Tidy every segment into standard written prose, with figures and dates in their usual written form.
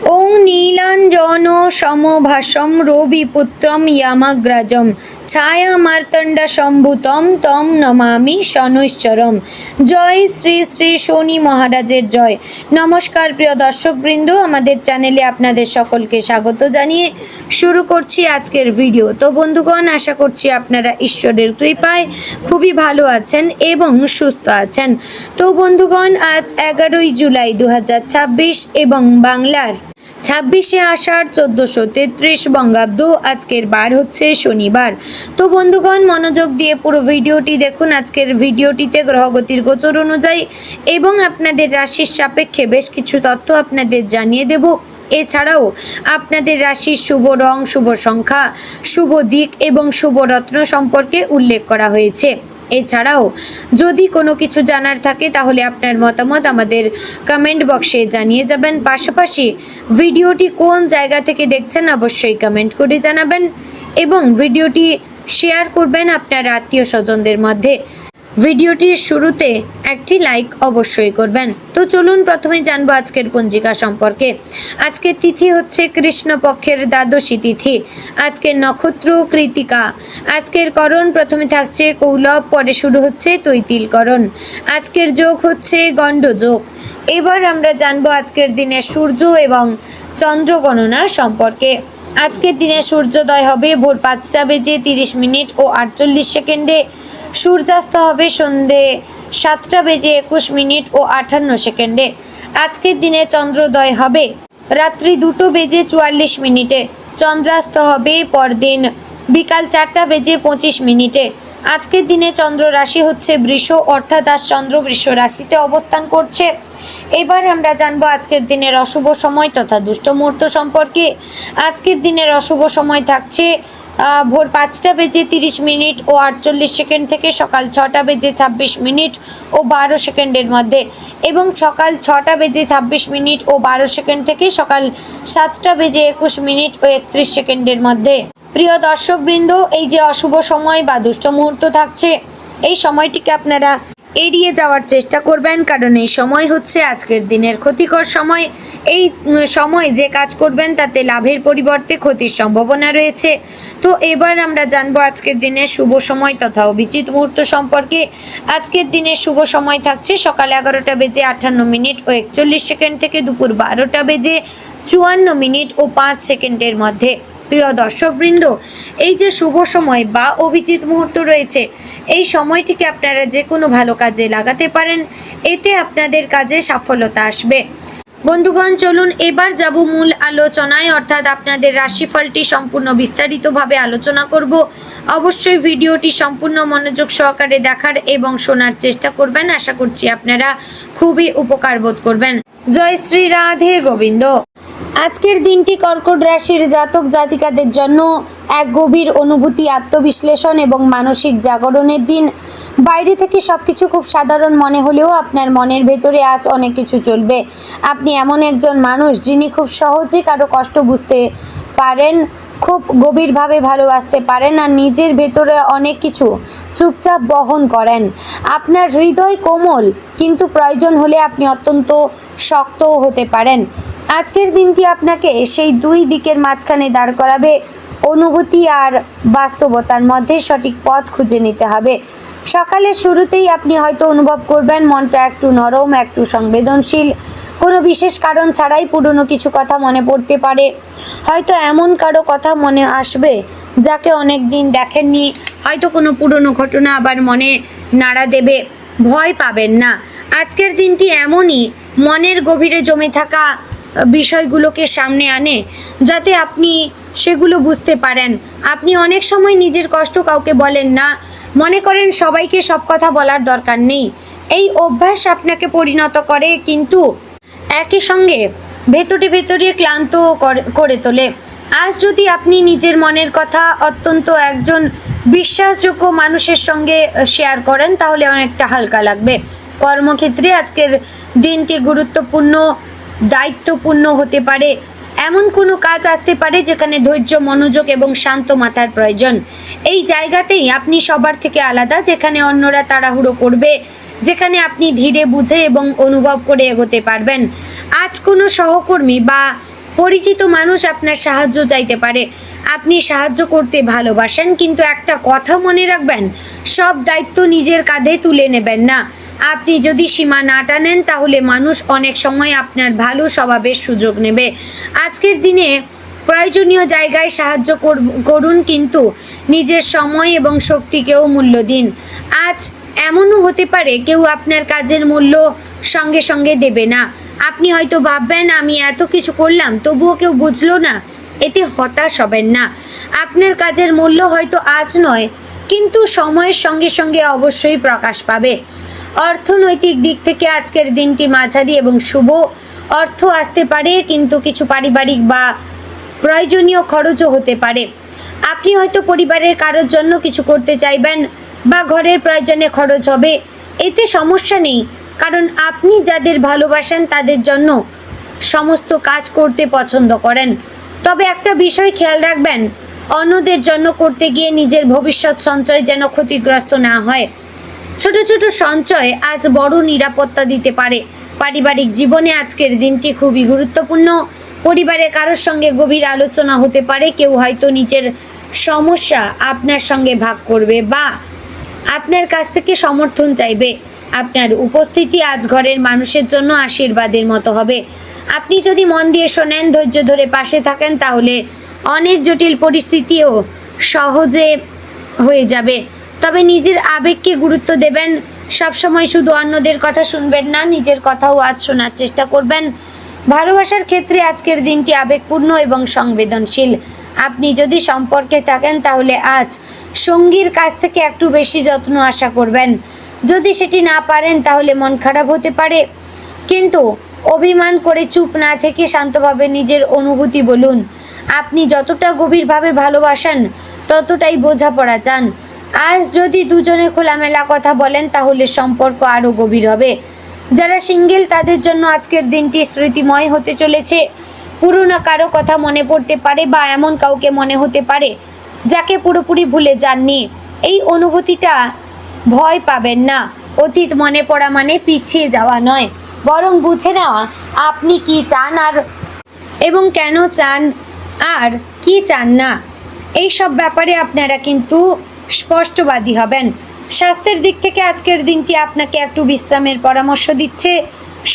ওং নীলাঞ্জন সমভাসম রবিপুত্রম ইয়ামাগ্রজম ছায়া মার্তণ্ড সম্ভূতম তম নমামি শনৈশ্চরম। জয় শ্রী শ্রী শনি মহারাজের জয়। নমস্কার প্রিয় দর্শকবৃন্দ, আমাদের চ্যানেলে আপনাদের সকলকে স্বাগত জানিয়ে শুরু করছি আজকের ভিডিও। তো বন্ধুগণ, আশা করছি আপনারা ঈশ্বরের কৃপায় খুবই ভালো আছেন এবং সুস্থ আছেন। তো বন্ধুগণ, আজ 11ই জুলাই 2026 এবং বাংলার 26শে আষাঢ় 1433 বঙ্গাব্দ। আজকের বার হচ্ছে শনিবার। তো বন্ধুগণ, মনোযোগ দিয়ে পুরো ভিডিওটি দেখুন। আজকের ভিডিওটিতে গ্রহগতির গোচর অনুযায়ী এবং আপনাদের রাশির সাপেক্ষে বেশ কিছু তথ্য আপনাদের জানিয়ে দেব। এছাড়াও আপনাদের রাশির শুভ রং, শুভ সংখ্যা, শুভ দিক এবং শুভ রত্ন সম্পর্কে উল্লেখ করা হয়েছে। এছাড়াও যদি কোনো কিছু জানার থাকে তাহলে আপনার মতামত আমাদের কমেন্ট বক্সে জানিয়ে যাবেন। পাশাপাশি ভিডিওটি কোন জায়গা থেকে দেখছেন অবশ্যই কমেন্ট করে জানাবেন এবং ভিডিওটি শেয়ার করবেন আপনার আত্মীয় স্বজনদের মধ্যে। ভিডিওটির শুরুতে একটি লাইক অবশ্যই করবেন। তো চলুন প্রথমে জানবো আজকের পঞ্জিকা সম্পর্কে। আজকের তিথি হচ্ছে কৃষ্ণপক্ষের দ্বাদশী তিথি। আজকের নক্ষত্র কৃতিকা। আজকের করণ প্রথমে থাকছে কৌলব, পরে শুরু হচ্ছে তৈতিলকরণ। আজকের যোগ হচ্ছে গণ্ডযোগ। এবার আমরা জানবো আজকের দিনের সূর্য এবং চন্দ্র গণনা সম্পর্কে। আজকের দিনে সূর্যোদয় হবে ভোর 5টা বেজে 30 মিনিট ও 48 সেকেন্ডে। সূর্যাস্ত হবে সন্ধে 7টা বেজে 21 মিনিট ও 58 সেকেন্ডে। আজকের দিনে চন্দ্রোদয় হবে রাত্রি 2টো বেজে 44 মিনিটে। চন্দ্রাস্ত হবে পরদিন বিকাল 4টা বেজে 25 মিনিটে। আজকের দিনে চন্দ্র রাশি হচ্ছে বৃষ, অর্থাৎ আজ চন্দ্র বৃষ রাশিতে অবস্থান করছে। এবার আমরা জানবো আজকের দিনের অশুভ সময় তথা দুষ্ট মুহূর্ত সম্পর্কে। আজকের দিনের অশুভ সময় থাকছে ভোর 5টা বেজে 30 মিনিট ও 48 সেকেন্ড থেকে সকাল 6টা বেজে 26 মিনিট ও 12 সেকেন্ডের মধ্যে, এবং সকাল 6টা বেজে 26 মিনিট ও 12 সেকেন্ড থেকে সকাল 7টা বেজে 21 মিনিট ও 31 সেকেন্ডের মধ্যে। প্রিয় দর্শকবৃন্দ, এই যে অশুভ সময় বা দুষ্ট মুহূর্ত থাকছে, এই সময়টিকে আপনারা এড়িয়ে যাওয়ার চেষ্টা করবেন, কারণ এই সময় হচ্ছে আজকের দিনের ক্ষতিকর সময়। এই সময় যে কাজ করবেন তাতে লাভের পরিবর্তে ক্ষতির সম্ভাবনা রয়েছে। তো এবার আমরা জানবো আজকের দিনের শুভ সময় তথা অভিজিৎ মুহূর্ত সম্পর্কে। আজকের দিনের শুভ সময় থাকছে সকাল 11টা বেজে 58 মিনিট ও 41 সেকেন্ড থেকে দুপুর 12টা বেজে 54 মিনিট ও 5 সেকেন্ডের মধ্যে। প্রিয় দর্শকবৃন্দ, এই যে শুভ সময় বা অভিজিৎ মুহূর্ত রয়েছে, এই সময়টিকে আপনারা যে কোনো ভালো কাজে লাগাতে পারেন, এতে আপনাদের কাজে সফলতা আসবে। বন্ধুগণ, চলুন এবার যাব মূল আলোচনায়, অর্থাৎ আপনাদের রাশিফলটি সম্পূর্ণ বিস্তারিতভাবে আলোচনা করব। অবশ্যই ভিডিওটি সম্পূর্ণ মনোযোগ সহকারে দেখার এবং শোনার চেষ্টা করবেন। আশা করছি আপনারা খুবই উপকার বোধ করবেন। জয় শ্রী রাধে গোবিন্দ। আজকের দিনটি কর্কট রাশির জাতক জাতিকাদের জন্য এক গভীর অনুভূতি, আত্মবিশ্লেষণ এবং মানসিক জাগরণের দিন। বাইরে থেকে সবকিছু খুব সাধারণ মনে হলেও আপনার মনের ভেতরে আজ অনেক কিছু চলবে। আপনি এমন একজন মানুষ যিনি খুব সহজে কারো কষ্ট বুঝতে পারেন, খুব গভীরভাবে ভালোবাসতে পারেন আর নিজের ভেতরে অনেক কিছু চুপচাপ বহন করেন। আপনার হৃদয় কোমল, কিন্তু প্রয়োজন হলে আপনি অত্যন্ত শক্তও হতে পারেন। আজকের দিনটি আপনাকে সেই দুই দিকের মাঝখানে দাঁড় করাবে। অনুভূতি আর বাস্তবতার মধ্যে সঠিক পথ খুঁজে নিতে হবে। সকালের শুরুতেই আপনি হয়তো অনুভব করবেন মনটা একটু নরম, একটু সংবেদনশীল। কোনো বিশেষ কারণ ছাড়াই পুরনো কিছু কথা মনে পড়তে পারে। হয়তো এমন কারো কথা মনে আসবে যাকে অনেক দিন দেখেননি। হয়তো কোনো পুরনো ঘটনা আবার মনে নাড়া দেবে। ভয় পাবেন না। আজকের দিনটি এমনই মনের গভীরে জমে থাকা বিষয়গুলোকে সামনে আনে যাতে আপনি সেগুলো বুঝতে পারেন। আপনি অনেক সময় নিজের কষ্ট কাউকে বলেন না, মনে করেন সবাইকে সব কথা বলার দরকার নেই। এই অভ্যাস আপনাকে পরিণত করে, কিন্তু একই সঙ্গে ভেতরে ভেতরে ক্লান্ত করে তোলে। আজ যদি আপনি নিজের মনের কথা অত্যন্ত একজন বিশ্বাসযোগ্য মানুষের সঙ্গে শেয়ার করেন তাহলে অনেকটা হালকা লাগবে। কর্মক্ষেত্রে আজকের দিনটি গুরুত্বপূর্ণ, দায়িত্বপূর্ণ হতে পারে। এমন কোনো কাজ আসতে পারে যেখানে ধৈর্য, মনোযোগ এবং শান্ত মাথার প্রয়োজন। এই জায়গাতেই আপনি সবার থেকে আলাদা, যেখানে অন্যরা তাড়াহুড়ো করবে, যেখানে আপনি ধীরে বুঝে এবং অনুভব করে এগোতে পারবেন। আজ কোনো সহকর্মী বা পরিচিত মানুষ আপনার সাহায্য চাইতে পারে। আপনি সাহায্য করতে ভালোবাসেন, কিন্তু একটা কথা মনে রাখবেন, সব দায়িত্ব নিজের কাঁধে তুলে নেবেন না। আপনি যদি সীমা না টানেন তাহলে মানুষ অনেক সময় আপনার ভালো স্বভাবের সুযোগ নেবে। আজকের দিনে প্রয়োজনীয় জায়গায় সাহায্য করুন, কিন্তু নিজের সময় এবং শক্তিকেও মূল্য দিন। আজ এমনও হতে পারে কেউ আপনার কাজের মূল্য সঙ্গে সঙ্গে দেবে না। আপনি হয়তো ভাববেন, আমি এত কিছু করলাম তবুও কেউ বুঝলো না। এতে হতাশ হবেন না। আপনার কাজের মূল্য হয়তো আজ নয়, কিন্তু সময়ের সঙ্গে সঙ্গে অবশ্যই প্রকাশ পাবে। অর্থনৈতিক দিক থেকে আজকের দিনটি মাঝারি এবং শুভ। অর্থ আসতে পারে, কিন্তু কিছু পারিবারিক বা প্রয়োজনীয় খরচও হতে পারে। আপনি হয়তো পরিবারের কারোর জন্য কিছু করতে চাইবেন বা ঘরের প্রয়োজনে খরচ হবে। এতে সমস্যা নেই, কারণ আপনি যাদের ভালোবাসেন তাদের জন্য সমস্ত কাজ করতে পছন্দ করেন। তবে একটা বিষয় খেয়াল রাখবেন, অন্যদের জন্য করতে গিয়ে নিজের ভবিষ্যৎ সঞ্চয় যেন ক্ষতিগ্রস্ত না হয়। ছোট ছোট সঞ্চয় আজ বড় নিরাপত্তা দিতে পারে। পারিবারিক জীবনে আজকের দিনটি খুবই গুরুত্বপূর্ণ। পরিবারের কারোর সঙ্গে গভীর আলোচনা হতে পারে। কেউ হয়তো নিজের সমস্যা আপনার সঙ্গে ভাগ করবে বা আপনার কাছ থেকে সমর্থন চাইবে। আপনার উপস্থিতি আজ ঘরের মানুষের জন্য আশীর্বাদের মতো হবে। আপনি যদি মন দিয়ে শোনেন, ধৈর্য ধরে পাশে থাকেন, তাহলে অনেক জটিল পরিস্থিতিও সহজে হয়ে যাবে। তবে নিজের আবেগকে গুরুত্ব দেবেন। সবসময় শুধু অন্যদের কথা শুনবেন না, নিজের কথাও আজ শোনার চেষ্টা করবেন। ভালোবাসার ক্ষেত্রে আজকের দিনটি আবেগপূর্ণ এবং সংবেদনশীল। আপনি যদি সম্পর্কে থাকেন তাহলে আজ সঙ্গীর কাছ থেকে একটু বেশি যত্ন আশা করবেন। যদি সেটি না পারেন তাহলে মন খারাপ হতে পারে, কিন্তু অভিমান করে চুপ না থেকে শান্তভাবে নিজের অনুভূতি বলুন। আপনি যতটা গভীরভাবে ভালোবাসেন ততটাই বোঝাপড়া চান। আজ যদি দুজনে খোলামেলা কথা বলেন তাহলে সম্পর্ক আরও গভীর হবে। যারা সিঙ্গেল তাদের জন্য আজকের দিনটি স্মৃতিময় হতে চলেছে। পুরনো কারো কথা মনে পড়তে পারে বা এমন কাউকে মনে হতে পারে যাকে পুরোপুরি ভুলে যাননি। এই অনুভূতিটা ভয় পাবেন না। অতীত মনে পড়া মানে পিছিয়ে যাওয়া নয়, বরং বুঝে নেওয়া আপনি কি চান এবং কেন চান আর কি চান না। এই সব ব্যাপারে আপনারা কিন্তু স্পষ্টবাদী হবেন। স্বাস্থ্যের দিক থেকে আজকের দিনটি আপনাকে একটু বিশ্রামের পরামর্শ দিচ্ছে।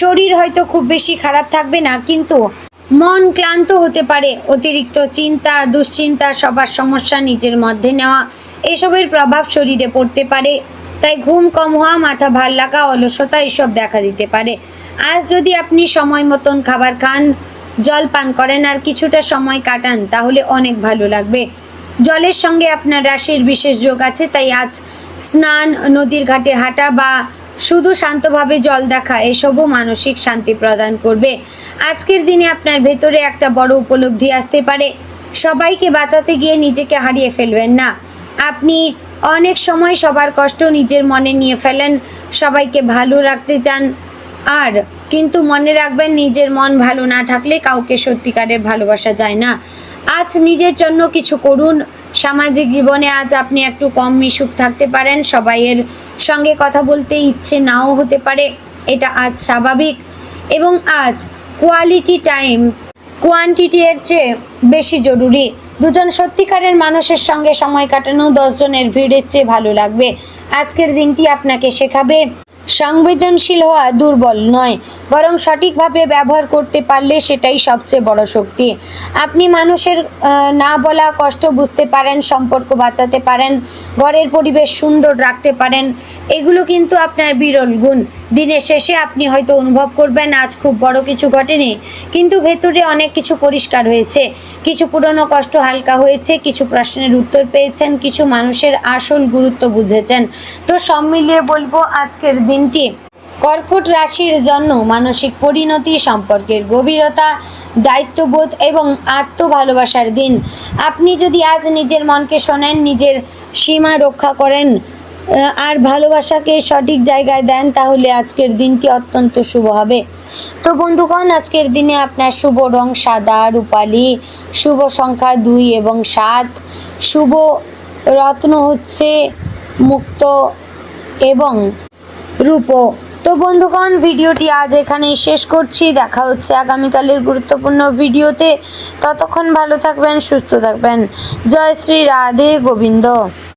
শরীর হয়তো খুব বেশি খারাপ থাকবে না, কিন্তু মন ক্লান্ত হতে পারে। অতিরিক্ত চিন্তা, দুশ্চিন্তা, সবার সমস্যা নিজের মধ্যে নেওয়া, এসবের প্রভাব শরীরে পড়তে পারে। তাই ঘুম কম হওয়া, মাথা ভার লাগা, অলসতা এসব দেখা দিতে পারে। আজ যদি আপনি সময় মতন খাবার খান, জল পান করেন আর কিছুটা সময় কাটান তাহলে অনেক ভালো লাগবে। জলের সঙ্গে আপনার রাশির বিশেষ যোগ আছে, তাই আজ স্নান, নদীর ঘাটে হাঁটা বা শুধু শান্তভাবে জল দেখা এসবও মানসিক শান্তি প্রদান করবে। আজকের দিনে আপনার ভেতরে একটা বড় উপলব্ধি আসতে পারে। সবাইকে বাঁচাতে গিয়ে নিজেকে হারিয়ে ফেলবেন না। আপনি অনেক সময় সবার কষ্ট নিজের মনে নিয়ে ফেলেন, সবাইকে ভালো রাখতে চান, আর কিন্তু মনে রাখবেন নিজের মন ভালো না থাকলে কাউকে সত্যিকারের ভালোবাসা যায় না। আজ নিজের জন্য কিছু করুন। সামাজিক জীবনে আজ আপনি একটু কম মিশুক থাকতে পারেন। সবাইয়ের সঙ্গে কথা বলতে ইচ্ছে নাও হতে পারে, এটা আজ স্বাভাবিক। এবং আজ কোয়ালিটি টাইম কোয়ান্টিটি এর চেয়ে বেশি জরুরি। দুজন সত্যিকারের মানুষের সঙ্গে সময় কাটানো 10 জনের ভিড়ের চেয়ে ভালো লাগবে। আজকের দিনটি আপনাকে শেখাবে সংবেদনশীল হওয়া দুর্বল নয়, বরং সঠিকভাবে ব্যবহার করতে পারলে সেটাই সবচেয়ে বড় শক্তি। আপনি মানুষের না বলা কষ্ট বুঝতে পারেন, সম্পর্ক বাঁচাতে পারেন, ঘরের পরিবেশ সুন্দর রাখতে পারেন। এগুলো কিন্তু আপনার বিরল গুণ। দিনের শেষে আপনি হয়তো অনুভব করবেন আজ খুব বড় কিছু ঘটেনি, কিন্তু ভেতরে অনেক কিছু পরিষ্কার হয়েছে। কিছু পুরনো কষ্ট হালকা হয়েছে, কিছু প্রশ্নের উত্তর পেয়েছেন, কিছু মানুষের আসল গুরুত্ব বুঝেছেন। তো সব মিলিয়ে বলবো আজকের দিনটি কর্কট রাশির জন্য মানসিক পরিণতি, সম্পর্কের গভীরতা, দায়িত্ববোধ এবং আত্মভালোবাসার দিন। আপনি যদি আজ নিজের মনকে শোনেন, নিজের সীমা রক্ষা করেন আর ভালোবাসাকে সঠিক জায়গায় দেন, তাহলে আজকের দিনটি অত্যন্ত শুভ হবে। তো বন্ধুগণ, আজকের দিনে আপনার শুভ রং সাদা, রূপালি, শুভ সংখ্যা 2 এবং 7, শুভ রত্ন হচ্ছে মুক্ত এবং রূপো। তো বন্ধুগণ, ভিডিওটি আজ এখানেই শেষ করছি। দেখা হচ্ছে আগামীকালের গুরুত্বপূর্ণ ভিডিওতে। ততক্ষণ ভালো থাকবেন, সুস্থ থাকবেন। জয় শ্রী রাধে গোবিন্দ।